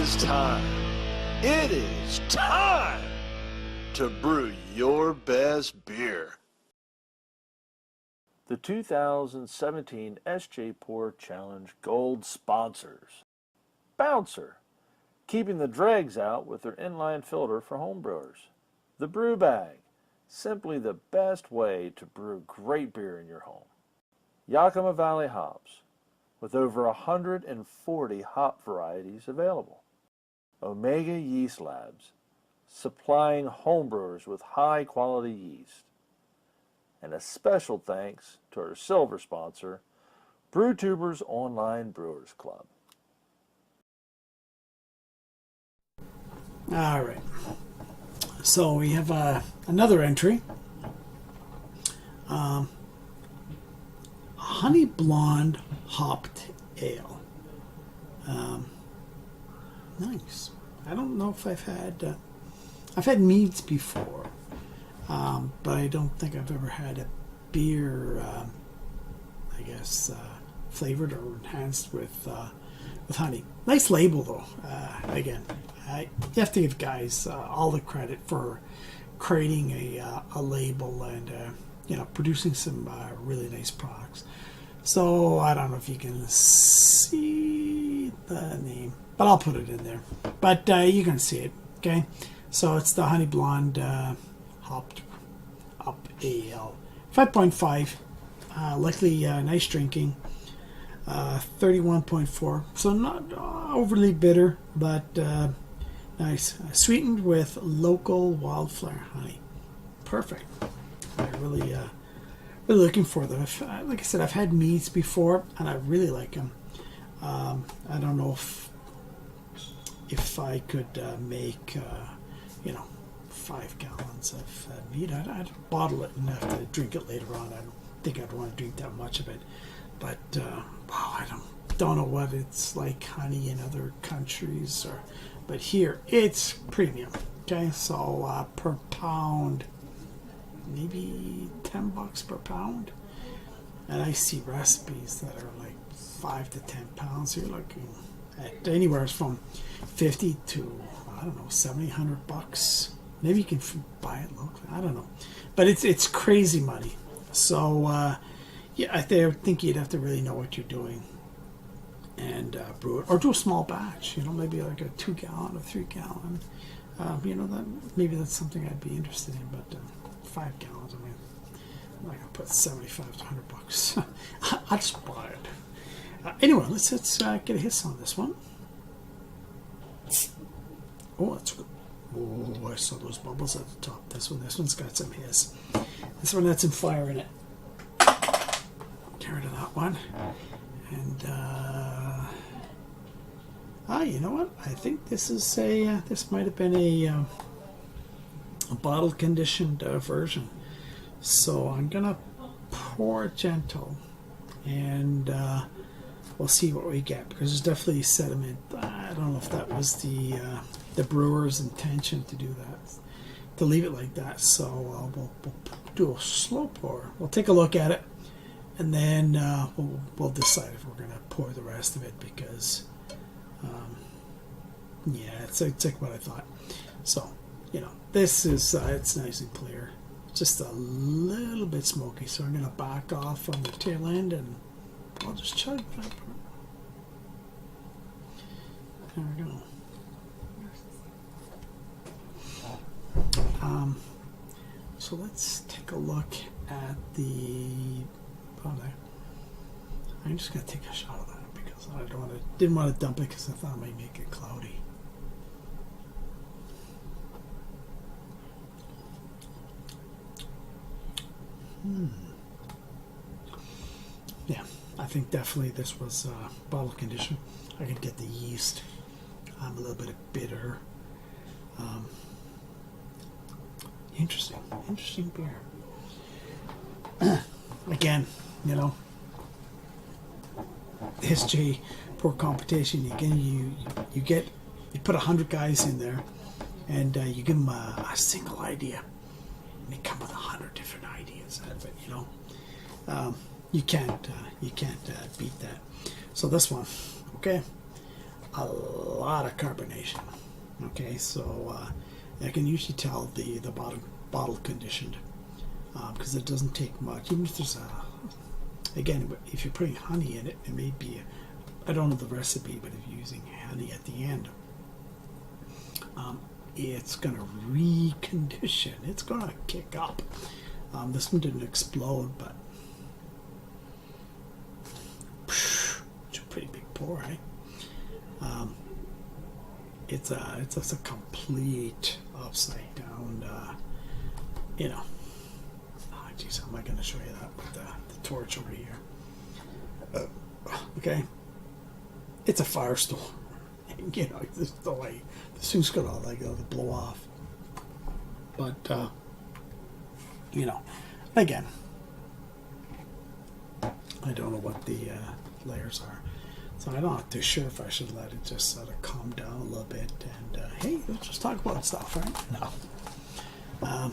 is time. It is time to brew your best beer. The 2017 SJPoor Challenge Gold sponsors. Bouncer, keeping the dregs out with their inline filter for homebrewers. The Brew Bag, simply the best way to brew great beer in your home. Yakima Valley Hops, with over 140 hop varieties available. Omega Yeast Labs, supplying homebrewers with high-quality yeast. And a special thanks to our silver sponsor, BrewTubers Online Brewers Club. All right. So we have another entry. Honey Blonde Hopped Ale. Nice. I don't know if I've had meads before, but I don't think I've ever had a beer, flavored or enhanced with honey. Nice label though. Again, you have to give guys all the credit for creating a label and producing some really nice products. So I don't know if you can see the name, but I'll put it in there. But you can see it. Okay, so it's the Honey Blonde hopped up ale, 5.5, likely nice drinking. 31.4, so not overly bitter, but nice. Sweetened with local wildflower honey. Perfect. I really looking for them. Like I said, I've had meads before, and I really like them. I don't know if I could make 5 gallons of mead. I'd bottle it and have to drink it later on. I don't think I'd want to drink that much of it. But I don't know what it's like honey in other countries, but here it's premium. Okay, so per pound, maybe $10 per pound, and I see recipes that are like 5 to 10 pounds. So you're looking at anywhere from 50 to $700. Maybe you can buy it locally. I don't know, but it's crazy money. So. Yeah, I think you'd have to really know what you're doing and brew it, or do a small batch. Maybe like a 2 gallon or 3 gallon. Maybe that's something I'd be interested in. But 5 gallons, I'm not gonna put $75 to $100. I'll just buy it. Anyway, let's get a hiss on this one. Oh, that's good. Oh, I saw those bubbles at the top. This one's got some hiss. This one had some fire in it. Get rid of that one. And you know what? I think this is this might have been a bottle conditioned version. So I'm gonna pour gentle, and we'll see what we get, because there's definitely sediment. I don't know if that was the brewer's intention to do that, to leave it like that. So we'll do a slow pour. We'll take a look at it. And then we'll decide if we're going to pour the rest of it, because, it's like what I thought. So, this is, it's nice and clear. Just a little bit smoky, so I'm going to back off from the tail end, and I'll just chug. There we go. So let's take a look at the... I'm just going to take a shot of that, because I didn't want to dump it, because I thought it might make it cloudy. Yeah, I think definitely this was bottle condition. I could get the yeast. A little bit of bitter. Interesting beer. Again, SJPoor competition. You put 100 guys in there, and you give them a single idea, and they come with 100 different ideas out of it. You can't beat that. So this one, okay. a lot of carbonation. Okay, so I can usually tell the bottle conditioned because it doesn't take much. Even if there's again, if you're putting honey in it, it may be, I don't know the recipe, but if you're using honey at the end, it's going to recondition. It's going to kick up. This one didn't explode, but it's a pretty big pour, eh? It's a complete upside down, you know. Oh, geez, how am I going to show you that with the torch over here? Okay, it's a firestorm. You know, there's no way this thing's gonna blow off. But you know, again, I don't know what the layers are, so I'm not too sure if I should let it just sort of calm down a little bit and hey, let's just talk about stuff, right? No.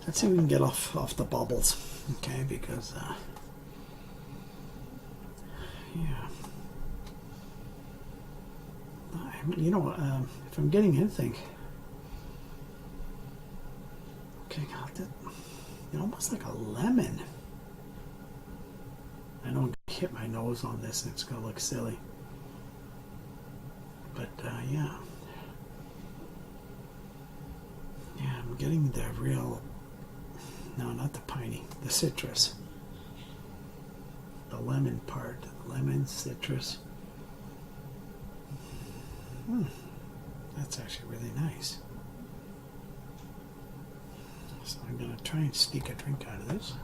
Let's see if we can get off the bubbles, okay? Because yeah. You know, if I'm getting anything, okay, got that. Almost like a lemon. I know I'm gonna hit my nose on this, and it's gonna look silly, but yeah, I'm getting the real. No, not the piney, the citrus, the lemon part, lemon citrus. That's actually really nice. So I'm going to try and sneak a drink out of this.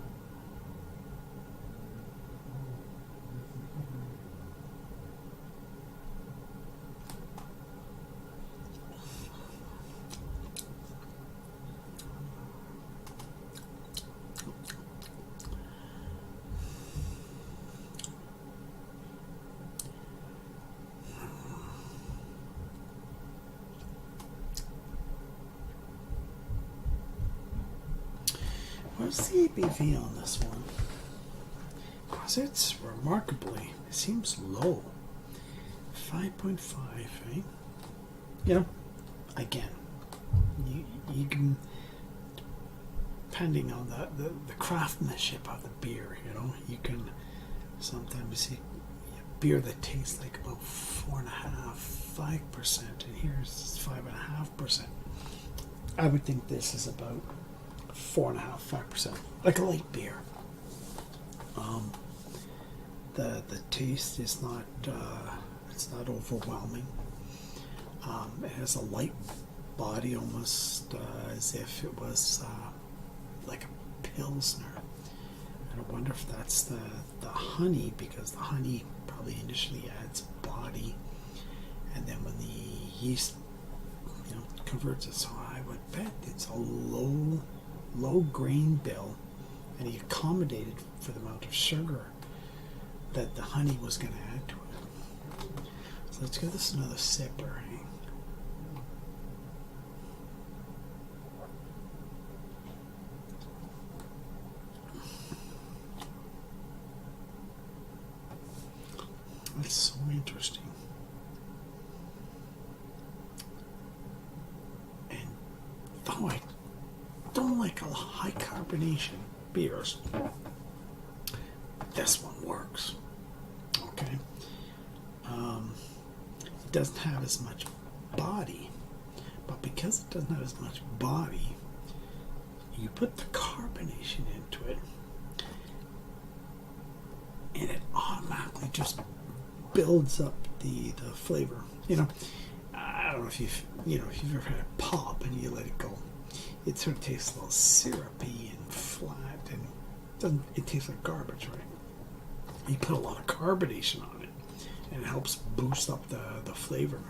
What's the ABV on this one? Because it's remarkably, it seems low. 5.5, eh? You know, again, you can, depending on the craftsmanship of the beer, you know, you can sometimes see a beer that tastes like about 4.5%, 5%, and here's 5.5%. I would think this is about 4.5%, 5%, like a light beer. The taste is not it's not overwhelming. It has a light body, almost as if it was like a pilsner. And I wonder if that's the honey, because the honey probably initially adds body, and then when the yeast, you know, converts it. So I would bet it's a low grain bill, and he accommodated for the amount of sugar that the honey was going to add to it. So let's give this another sipper. That's so interesting. And though I don't like a high carbonation beers, this one works. Okay. It doesn't have as much body, but because it doesn't have as much body, you put the carbonation into it, and it automatically just builds up the flavor. You know, I don't know if you've ever had a pop and you let it go. It sort of tastes a little syrupy and flat, and it tastes like garbage, right? You put a lot of carbonation on it, and it helps boost up the flavor.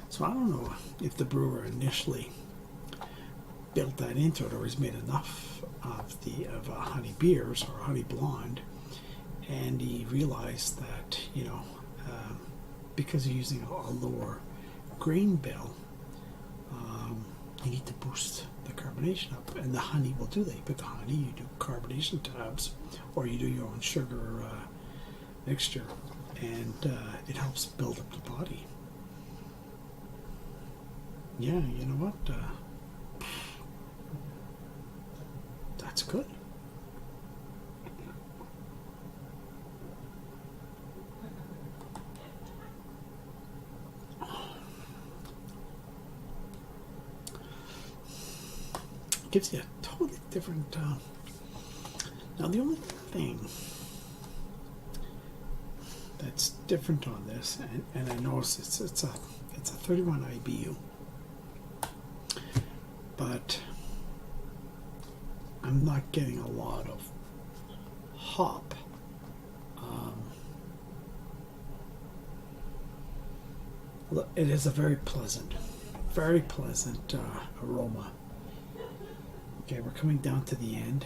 So I don't know if the brewer initially built that into it, or he's made enough of honey beers or honey blonde, and he realized that, you know, because you're using a lower grain bill, you need to boost the carbonation up, and the honey will do that. You put the honey, you do carbonation tabs, or you do your own sugar mixture, and it helps build up the body. Yeah, you know what? That's good. Gives you a totally different. Now, the only thing that's different on this, and I notice it's a 31 IBU, but I'm not getting a lot of hop. It is a very pleasant aroma. Okay, we're coming down to the end,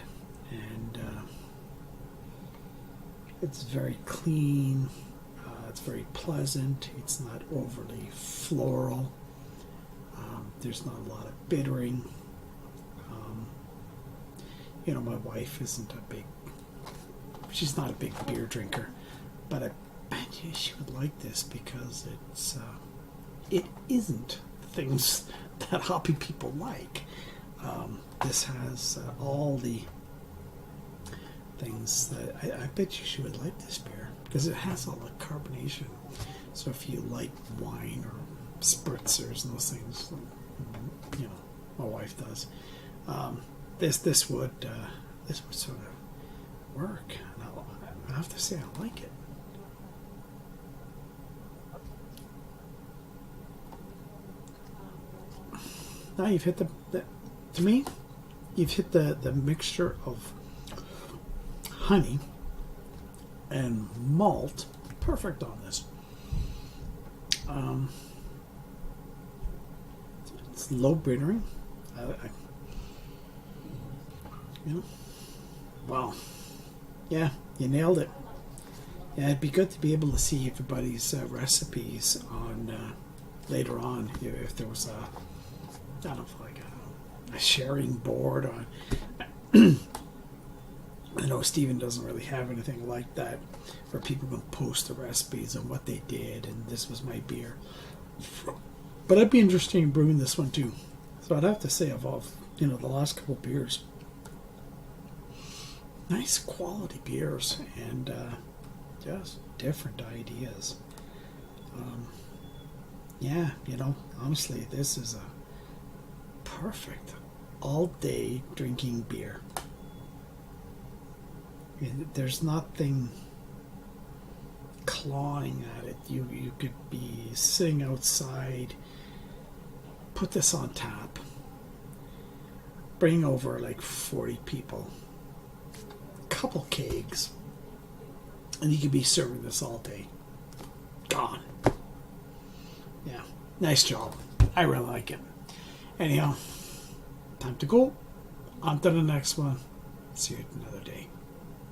and it's very clean. It's very pleasant. It's not overly floral. There's not a lot of bittering. You know, my wife she's not a big beer drinker, but I bet you she would like this because it isn't things that hoppy people like. This has all the things that I bet you she would like this beer because it has all the carbonation. So if you like wine or spritzers and those things, you know, my wife does. This would sort of work. And I have to say I like it. Now you've hit to me, you've hit the mixture of honey and malt. Perfect on this. It's low bittering. You know, wow. Yeah, you nailed it. Yeah, it'd be good to be able to see everybody's recipes on later on if there was I don't know, like a sharing board on. I know Stephen doesn't really have anything like that where people can post the recipes and what they did, and this was my beer. But I'd be interested in brewing this one too. So I'd have to say of all, you know, the last couple beers, nice quality beers and just different ideas. Yeah, you know, honestly, this is a perfect all-day drinking beer. There's nothing clawing at it. You could be sitting outside, put this on tap, bring over like 40 people, couple kegs, and you could be serving this all day. Gone. Yeah, nice job. I really like it. Anyhow, time to go. On to the next one. See you another day.